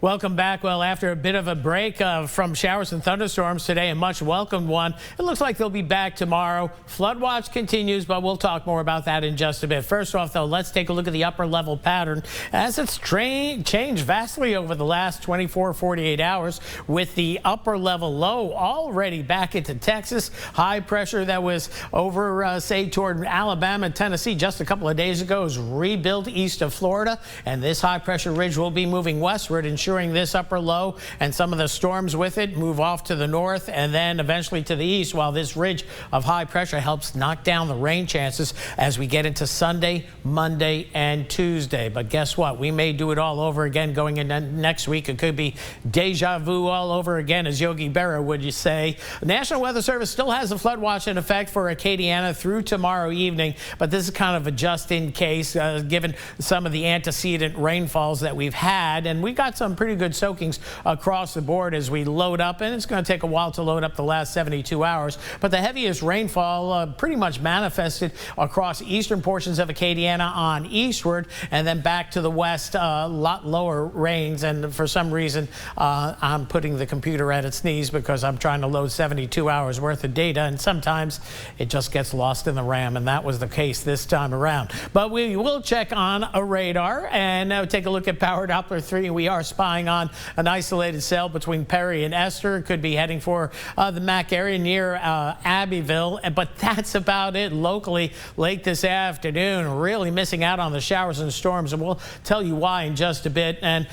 Welcome back. Well, after a bit of a break from showers and thunderstorms today, a much welcomed one, it looks like they'll be back tomorrow. Flood watch continues, but we'll talk more about that in just a bit. First off, though, let's take a look at the upper level pattern as it's changed vastly over the last 48 hours with the upper level low already back into Texas. High pressure that was over, say, toward Alabama and Tennessee just a couple of days ago is rebuilt east of Florida, and this high pressure ridge will be moving westward, ensuring this upper low and some of the storms with it move off to the north and then eventually to the east, while this ridge of high pressure helps knock down the rain chances as we get into Sunday, Monday, and Tuesday. But guess what? We may do it all over again going into next week. It could be deja vu all over again, as Yogi Berra would you say. The National Weather Service still has a flood watch in effect for Acadiana through tomorrow evening, but this is kind of a just in case given some of the antecedent rainfalls that we've had, and we got some pretty good soakings across the board as we load up, and it's going to take a while to load up the last 72 hours. But the heaviest rainfall pretty much manifested across eastern portions of Acadiana on eastward, and then back to the west, a lot lower rains. And for some reason, I'm putting the computer at its knees because I'm trying to load 72 hours worth of data, and sometimes it just gets lost in the RAM, and that was the case this time around. But we will check on a radar and take a look at Power Doppler 3. We are spying on an isolated cell between Perry and Esther. It could be heading for the Mac area near Abbeville, but that's about it locally late this afternoon. Really missing out on the showers and storms, and we'll tell you why in just a bit. And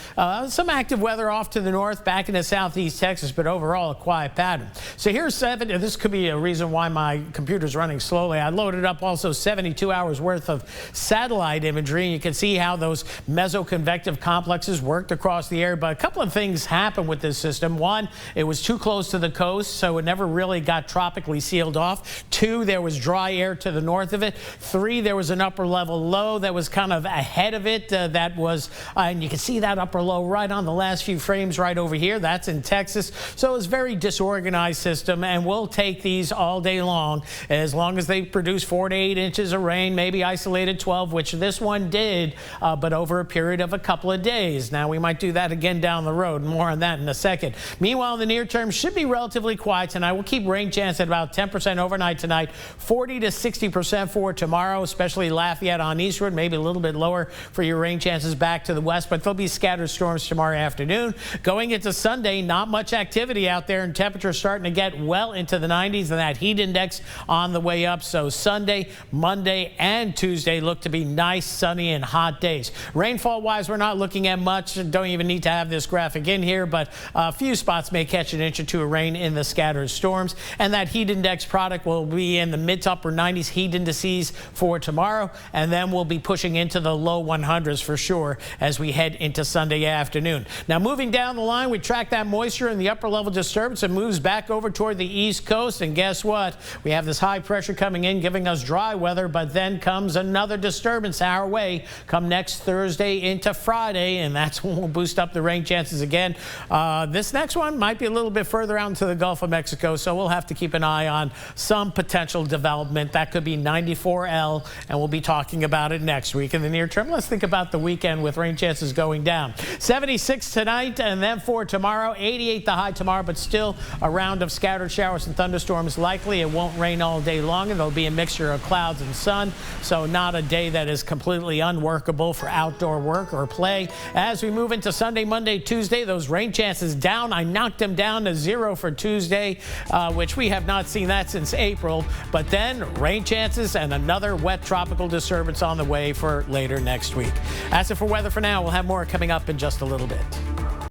some active weather off to the north, back into southeast Texas, but overall a quiet pattern. So here's 7. This could be a reason why my computer's running slowly. I loaded up also 72 hours worth of satellite imagery, and you can see how those mesoconvective complexes worked across the area. But a couple of things happened with this system. One, it was too close to the coast, so it never really got tropically sealed off. 2, there was dry air to the north of it. 3, there was an upper level low that was kind of ahead of it. That was, and you can see that upper low right on the last few frames right over here. That's in Texas. So it's a very disorganized system, and we'll take these all day long as they produce 4 to 8 inches of rain, maybe isolated 12, which this one did, but over a period of a couple of days. Now we might do that again down the road. More on that in a second. Meanwhile, the near term should be relatively quiet tonight. We'll keep rain chance at about 10% overnight tonight, 40 to 60% for tomorrow, especially Lafayette on eastward, maybe a little bit lower for your rain chances back to the west, but there'll be scattered storms tomorrow afternoon. Going into Sunday, not much activity out there, and temperatures starting to get well into the 90s, and that heat index on the way up. So Sunday, Monday, and Tuesday look to be nice, sunny, and hot days. Rainfall wise, we're not looking at much. Don't even need to have this graphic in here, but a few spots may catch an inch or two of rain in the scattered storms, and that heat index product will be in the mid to upper 90s heat indices for tomorrow, and then we'll be pushing into the low 100s for sure as we head into Sunday afternoon. Now moving down the line, we track that moisture in the upper level disturbance and moves back over toward the east coast, and guess what? We have this high pressure coming in giving us dry weather, but then comes another disturbance our way come next Thursday into Friday, and that's when we'll boost up the rain chances again. This next one might be a little bit further out into the Gulf of Mexico, so we'll have to keep an eye on some potential development. That could be 94L, and we'll be talking about it next week. In the near term, let's think about the weekend with rain chances going down. 76 tonight, and then for tomorrow, 88 the high tomorrow, but still a round of scattered showers and thunderstorms likely. It won't rain all day long, and there'll be a mixture of clouds and sun, so not a day that is completely unworkable for outdoor work or play. As we move into Sunday, Monday, Tuesday, those rain chances down. I knocked them down to 0 for Tuesday, which we have not seen that since April. But then rain chances and another wet tropical disturbance on the way for later next week. That's it for weather for now. We'll have more coming up in just a little bit.